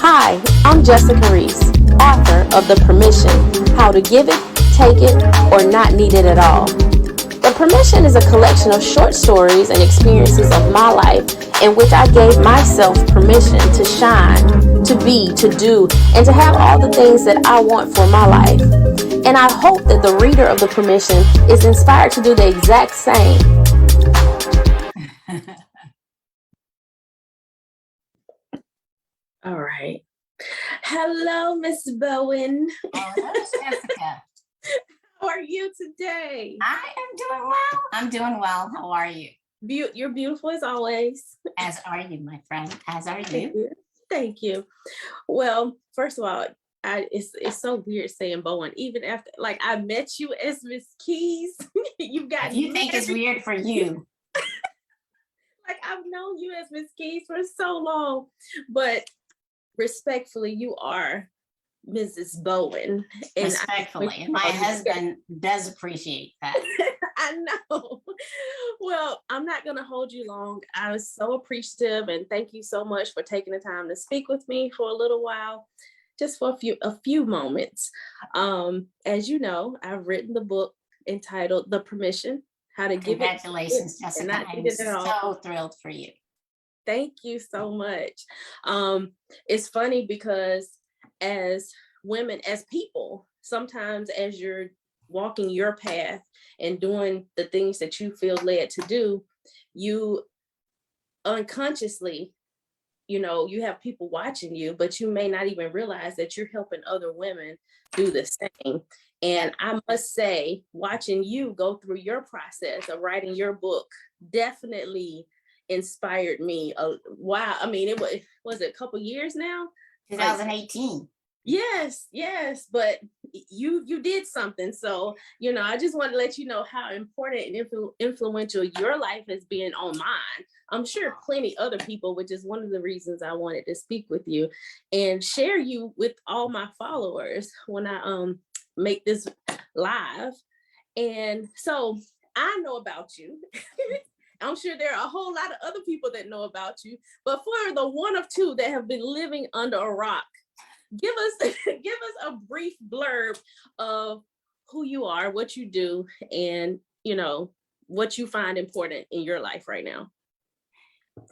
Hi, I'm Jessica Reese, author of The Permission, How to Give It, Take It, or Not Need It at All. The Permission is a collection of short stories and experiences of my life in which I gave myself permission to shine, to be, to do, and to have all the things that I want for my life. And I hope that the reader of The Permission is inspired to do the exact same. All right. Hello, Miss Bowen. Hello, Jessica. How are you today? I am doing well. I'm doing well. How are you? You're beautiful as always. As are you, my friend. As are Thank you. you. Thank you. Well, first of all, it's so weird saying Bowen. Even after I met you as Miss Keys, you've got. If you think it's weird for you. I've known you as Miss Keys for so long, but respectfully, you are Mrs. Bowen. And respectfully, and my husband does appreciate that. I know. Well, I'm not going to hold you long. I was so appreciative, and thank you so much for taking the time to speak with me for a little while, just for a few moments. As you know, I've written the book entitled "The Permission: How to Give It." Congratulations, Jessica! I'm so thrilled for you. Thank you so much. It's funny because as women, as people, sometimes as you're walking your path and doing the things that you feel led to do, you unconsciously, you have people watching you, but you may not even realize that you're helping other women do the same. And I must say, watching you go through your process of writing your book definitely inspired me. Wow. I mean, was it a couple years now? 2018. Yes, but you did something. So, I just want to let you know how important and influential your life has been on mine. I'm sure plenty other people, which is one of the reasons I wanted to speak with you and share you with all my followers when I make this live. And so I know about you. I'm sure there are a whole lot of other people that know about you, but for the one of two that have been living under a rock, give us a brief blurb of who you are, what you do, and what you find important in your life right now.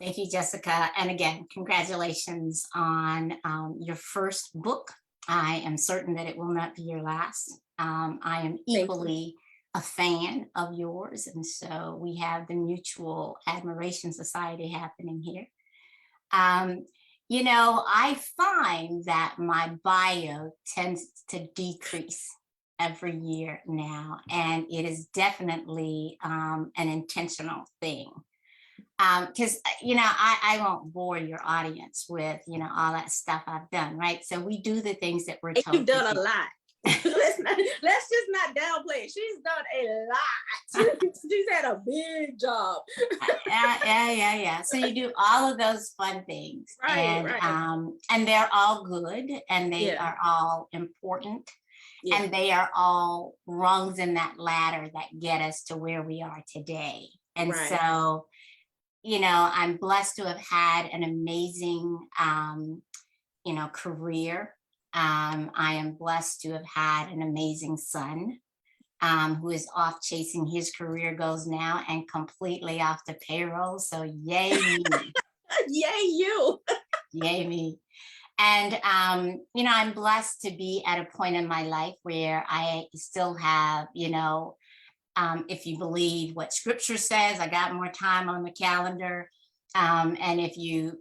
Thank you, Jessica. And again, congratulations on your first book. I am certain that it will not be your last. I am equally a fan of yours, and so we have the Mutual Admiration Society happening here. I find that my bio tends to decrease every year now, and it is definitely an intentional thing. Because I won't bore your audience with all that stuff I've done, right? So we do the things that we're told. You've done a lot. let's just not downplay it. She's done a lot. She's had a big job. Yeah. So you do all of those fun things, right. And they're all good, and they are all important, and they are all rungs in that ladder that get us to where we are today. And so, I'm blessed to have had an amazing, career. I am blessed to have had an amazing son who is off chasing his career goals now and completely off the payroll. So yay me. Yay you. Yay me. And, I'm blessed to be at a point in my life where I still have, if you believe what scripture says, I got more time on the calendar. And if you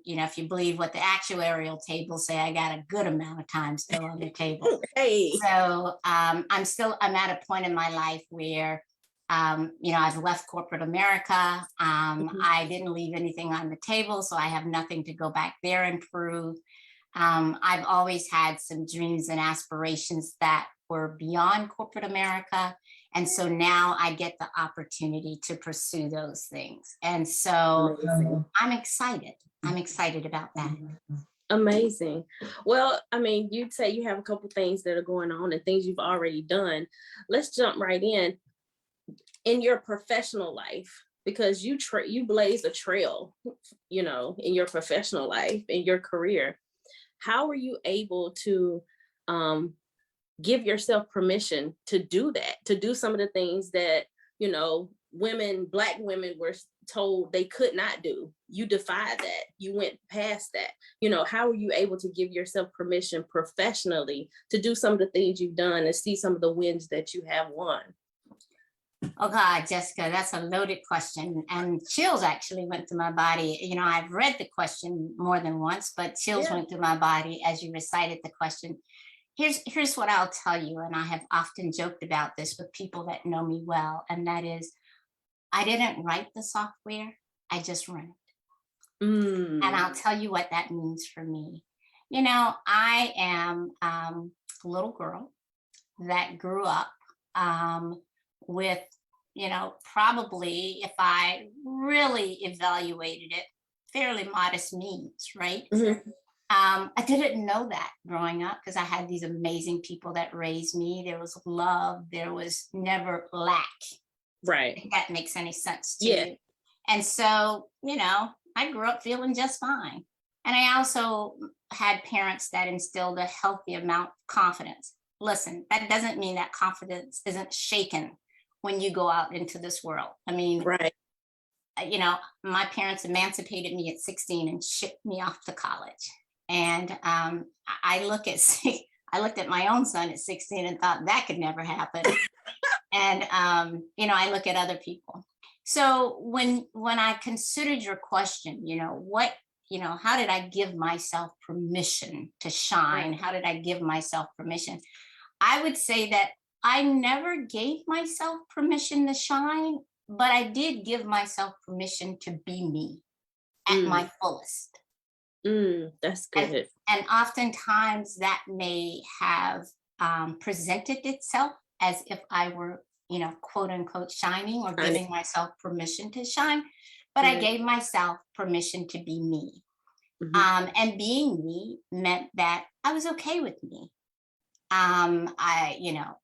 believe what the actuarial tables say, I got a good amount of time still on the table. Hey. So I'm at a point in my life where, I've left corporate America. I didn't leave anything on the table, so I have nothing to go back there and prove. I've always had some dreams and aspirations that were beyond corporate America. And so now I get the opportunity to pursue those things. And so I'm excited. I'm excited about that. Amazing. Well, I mean, you'd say you have a couple things that are going on and things you've already done. Let's jump right in your professional life, because you blaze a trail, in your professional life, in your career. how are you able to give yourself permission to do that, to do some of the things that, you know, Black women were told they could not do? You defied that. You went past that. You know, how are you able to give yourself permission professionally to do some of the things you've done and see some of the wins that you have won? Oh God, Jessica, that's a loaded question. And chills actually went through my body. You know, I've read the question more than once, but chills went through my body as you recited the question. Here's what I'll tell you, and I have often joked about this with people that know me well, and that is, I didn't write the software, I just run it. And I'll tell you what that means for me. You know, I am a little girl that grew up with, you know, probably, if I really evaluated it, fairly modest means, right? I didn't know that growing up because I had these amazing people that raised me. There was love. There was never lack. Right. If that makes any sense to you. And so, you know, I grew up feeling just fine. And I also had parents that instilled a healthy amount of confidence. Listen, that doesn't mean that confidence isn't shaken when you go out into this world. I mean, right. You know, my parents emancipated me at 16 and shipped me off to college. And I looked at my own son at 16 and thought that could never happen. And you know, I look at other people. So when I considered your question, you know, how did I give myself permission to shine? How did I give myself permission? I would say that I never gave myself permission to shine, but I did give myself permission to be me at my fullest. That's good. And oftentimes that may have presented itself as if I were, you know, quote unquote, shining or giving myself permission to shine, but I gave myself permission to be me. And being me meant that I was okay with me. You know,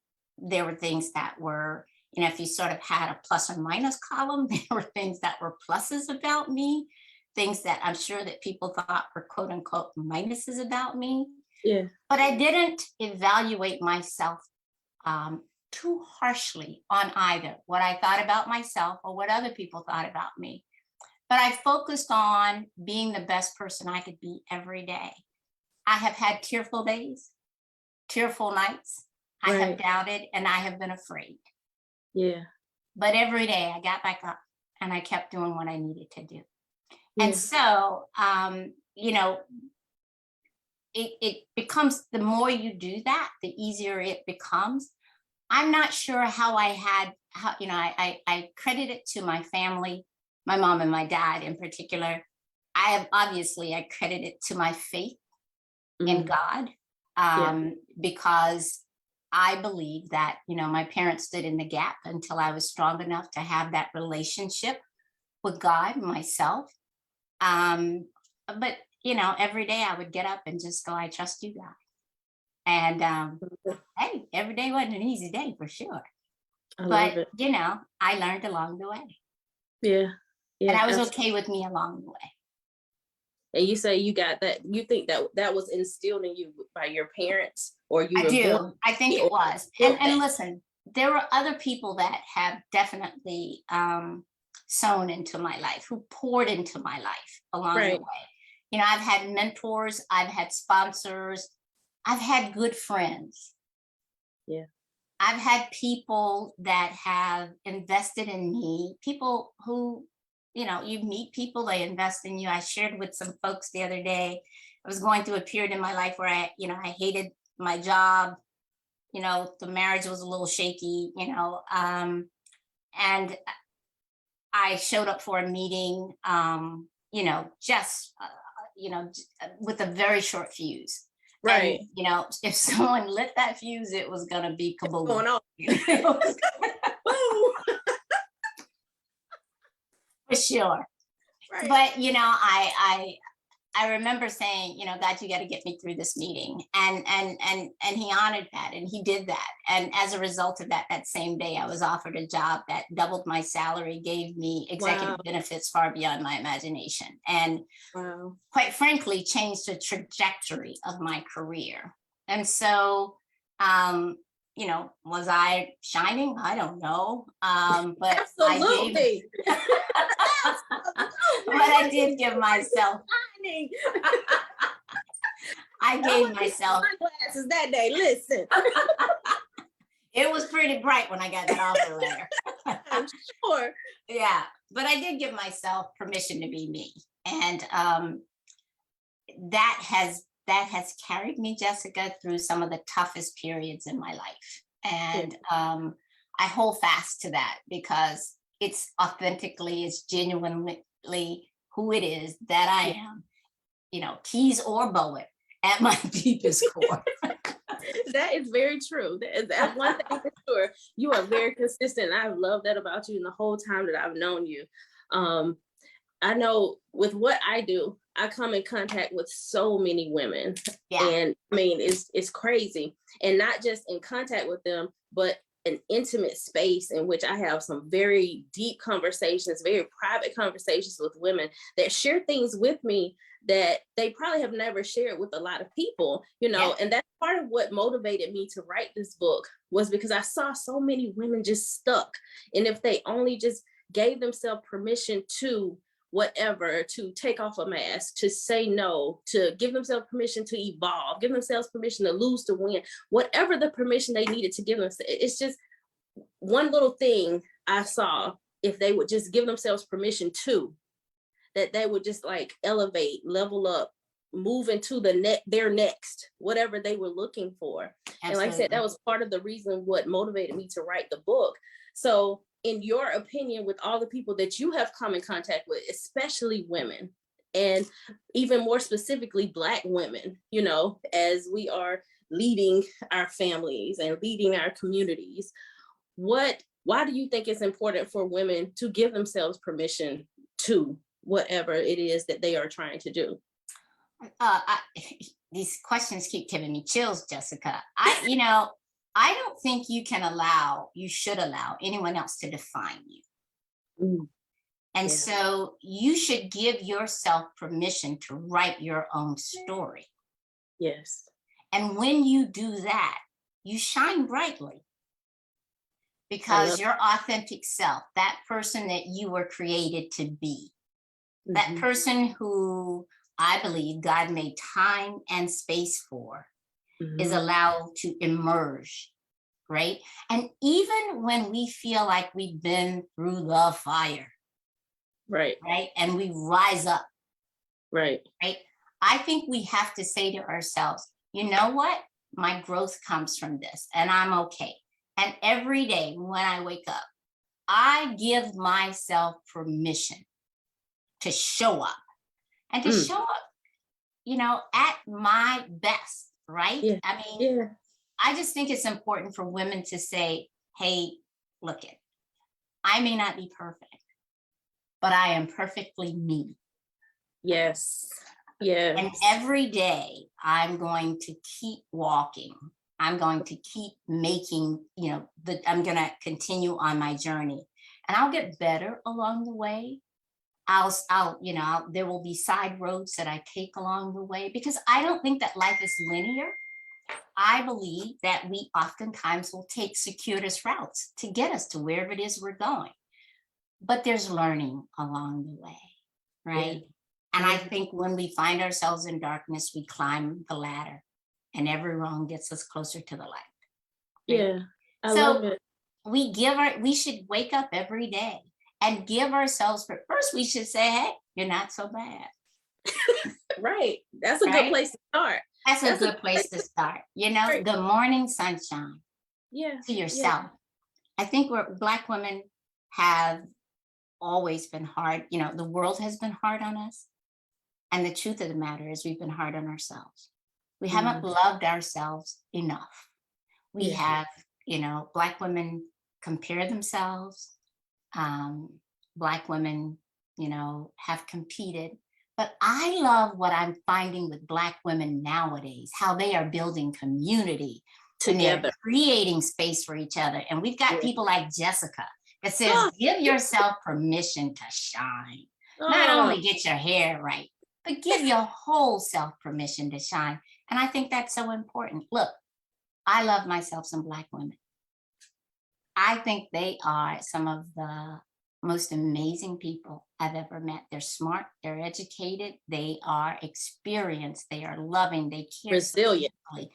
there were things that were, you know, if you sort of had a plus or minus column, there were things that were pluses about me, things that I'm sure that people thought were quote unquote minuses about me. Yeah. But I didn't evaluate myself too harshly on either what I thought about myself or what other people thought about me. But I focused on being the best person I could be every day. I have had tearful days, tearful nights. I have doubted and I have been afraid. Yeah. But every day I got back up and I kept doing what I needed to do. And so, you know, it becomes, the more you do that, the easier it becomes. I'm not sure how you know, I credit it to my family, my mom and my dad in particular. I credit it to my faith in God, because I believe that, you know, my parents stood in the gap until I was strong enough to have that relationship with God, myself. But, you know, every day I would get up and just go, I trust you, God. And hey, every day wasn't an easy day for sure. But, you know, I learned along the way. Yeah. And I was okay with me along the way. And you say you got that, you think that was instilled in you by your parents, or you? I do. I think it was. And listen, there were other people that have definitely sown into my life, who poured into my life along the way. You know, I've had mentors, I've had sponsors, I've had good friends. Yeah. I've had people that have invested in me, people who, you know, you meet people, they invest in you. I shared with some folks the other day, I was going through a period in my life where I hated my job, you know, the marriage was a little shaky, you know, and I showed up for a meeting, you know, just, you know, with a very short fuse. Right. And, you know, if someone lit that fuse, it was going to be kaboom. What's going on? For sure. Right. But, you know, I remember saying, God, you got to get me through this meeting. And he honored that, and he did that. And as a result of that, that same day, I was offered a job that doubled my salary, gave me executive Wow. benefits far beyond my imagination, and Wow. quite frankly, changed the trajectory of my career. And so, was I shining? I don't know. But Absolutely. I did give myself, I gave myself sunglasses that day. Listen, it was pretty bright when I got that offer letter. I'm sure. Yeah, but I did give myself permission to be me. And that has carried me, Jessica, through some of the toughest periods in my life. And I hold fast to that because it's authentically, it's genuinely who it is that I am, Keys or Bowen at my deepest core. That is very true. That's one thing for sure. You are very consistent. I love that about you, and the whole time that I've known you. I know with what I do, I come in contact with so many women. Yeah. And I mean, it's crazy. And not just in contact with them, but an intimate space in which I have some very deep conversations, very private conversations with women that share things with me that they probably have never shared with a lot of people, Yeah. And that's part of what motivated me to write this book, was because I saw so many women just stuck. And if they only just gave themselves permission to whatever, to take off a mask, to say no, to give themselves permission to evolve, give themselves permission to lose, to win, whatever the permission they needed to give themselves. It's just one little thing I saw. If they would just give themselves permission to, that they would just like elevate, level up, move into their next, whatever they were looking for. Absolutely. And like I said, that was part of the reason what motivated me to write the book. So in your opinion, with all the people that you have come in contact with, especially women, and even more specifically Black women, as we are leading our families and leading our communities, why do you think it's important for women to give themselves permission to whatever it is that they are trying to do? These questions keep giving me chills, Jessica. I don't think you should allow anyone else to define you. Mm. And so you should give yourself permission to write your own story. Yes. And when you do that, you shine brightly because your authentic self, that person that you were created to be, that person who I believe God made time and space for, is allowed to emerge, right? And even when we feel like we've been through the fire, right? And we rise up, right? I think we have to say to ourselves, you know what? My growth comes from this, and I'm okay. And every day when I wake up, I give myself permission to show up and to show up, at my best. Right? Yeah. I mean, I just think it's important for women to say, hey, look I may not be perfect, but I am perfectly me. Yes. Yes. And every day I'm going to keep walking. I'm going to keep making, I'm going to continue on my journey, and I'll get better along the way. There will be side roads that I take along the way, because I don't think that life is linear. I believe that we oftentimes will take circuitous routes to get us to wherever it is we're going. But there's learning along the way, right? Yeah. And I think when we find ourselves in darkness, we climb the ladder, and every rung gets us closer to the light. Right? Yeah, I love it. We should wake up every day and give ourselves, first we should say, hey, you're not so bad. Right. That's a good place to start. That's a good place to start. Good morning, sunshine. Yeah. To yourself. Yeah. I think Black women have always been hard. The world has been hard on us. And the truth of the matter is we've been hard on ourselves. We haven't loved ourselves enough. We have, Black women compare themselves. Black women, have competed. But I love what I'm finding with Black women nowadays, how they are building community and they're Together. creating space for each other. And we've got Yeah. people like Jessica that says, give yourself permission to shine. Not Oh, only get your hair right, but give your whole self permission to shine. And I think that's so important. Look, I love myself some Black women. I think they are some of the most amazing people I've ever met. They're smart, they're educated, they are experienced, they are loving, they care so resilient. deeply.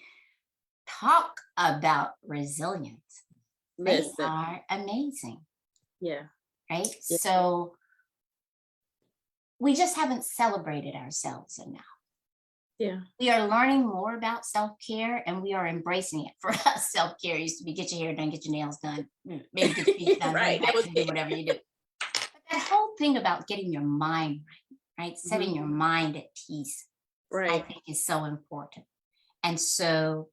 Talk about resilience. They Listen. are amazing, Yeah. right? Yeah. So we just haven't celebrated ourselves enough. Yeah. We are learning more about self-care and we are embracing it. For us, self-care used to be get your hair done, get your nails done, maybe get your feet done, Right. relax and do whatever you do. But that whole thing about getting your mind right, setting your mind at peace, I Right. think is so important. And so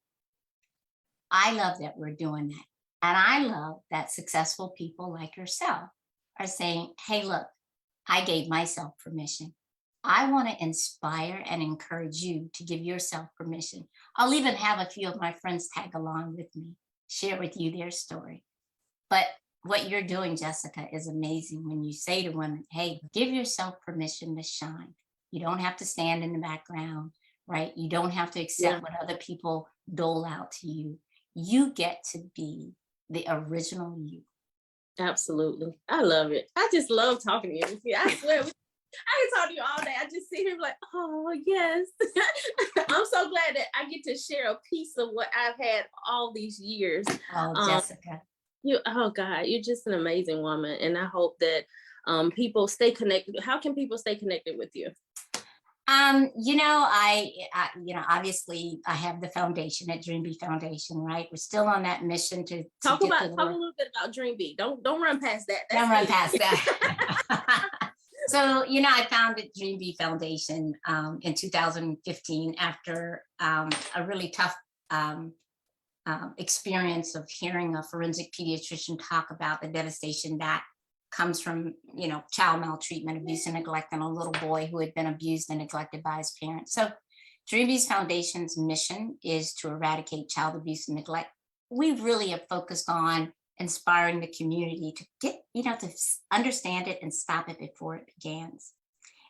I love that we're doing that. And I love that successful people like yourself are saying, hey, look, I gave myself permission. I want to inspire and encourage you to give yourself permission. I'll even have a few of my friends tag along with me, share with you their story. But what you're doing, Jessica, is amazing when you say to women, hey, give yourself permission to shine. You don't have to stand in the background, right? You don't have to accept what other people dole out to you. You get to be the original you. Absolutely. I love it. I just love talking to you. Yeah, I swear, I can talk to you all day. I just sit here like, oh, yes. I'm so glad that I get to share a piece of what I've had all these years. Oh, Jessica. Oh God, you're just an amazing woman. And I hope that people stay connected. How can people stay connected with you? Obviously I have the foundation at Dream Bee Foundation, right? We're still on that mission to talk a get little bit about Dream Bee. Don't run past that. Don't run past that. So, I founded Dream Bee Foundation in 2015 after a really tough experience of hearing a forensic pediatrician talk about the devastation that comes from, child maltreatment, abuse, and neglect, and a little boy who had been abused and neglected by his parents. So Dream Bees Foundation's mission is to eradicate child abuse and neglect. We really have focused on inspiring the community to get, to understand it and stop it before it begins.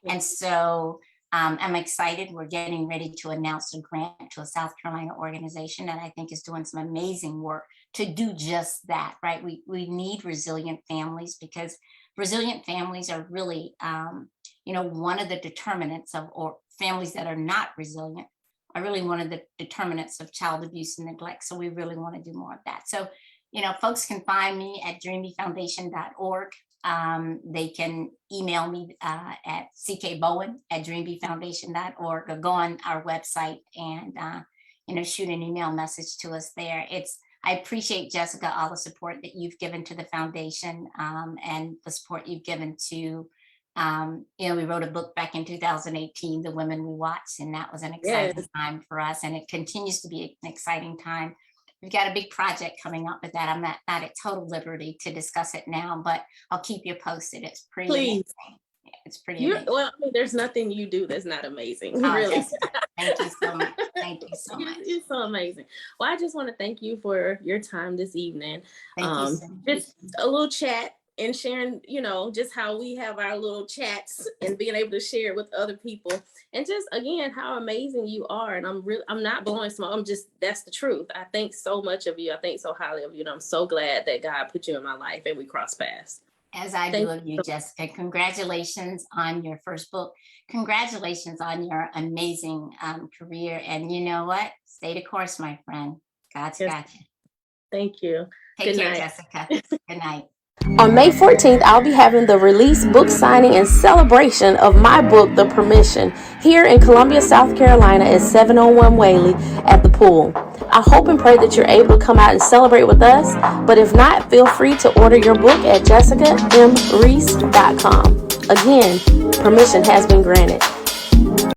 And so I'm excited. We're getting ready to announce a grant to a South Carolina organization that I think is doing some amazing work to do just that, right? We need resilient families because resilient families are really, one of the determinants of, or families that are not resilient are really one of the determinants of child abuse and neglect. So we really want to do more of that. So, folks can find me at dreambeefoundation.org. They can email me at ckbowen@dreambeefoundation.org or go on our website and, shoot an email message to us there. I appreciate, Jessica, all the support that you've given to the foundation and the support you've given to, we wrote a book back in 2018, The Women We Watched, and that was an exciting time for us. And it continues to be an exciting time. We've got a big project coming up with that. I'm not at total liberty to discuss it now, but I'll keep you posted. It's pretty amazing. Yeah, it's pretty amazing. Well, there's nothing you do that's not amazing. Oh, really. Jessica, thank you so much. Thank you so much. You're so amazing. Well, I just want to thank you for your time this evening. Thank you so much. Just a little chat and sharing, just how we have our little chats and being able to share it with other people. And just, again, how amazing you are. And I'm not blowing smoke. That's the truth. I think so much of you. I think so highly of you. And I'm so glad that God put you in my life and we crossed paths. As I do of you, Jessica. Congratulations on your first book. Congratulations on your amazing career. And you know what? Stay the course, my friend. God's got you. Thank you. Take care, Jessica. Good night. On May 14th, I'll be having the release, book signing, and celebration of my book, The Permission, here in Columbia, South Carolina at 701 Whaley at the pool. I hope and pray that you're able to come out and celebrate with us, but if not, feel free to order your book at jessicamreese.com. Again, permission has been granted.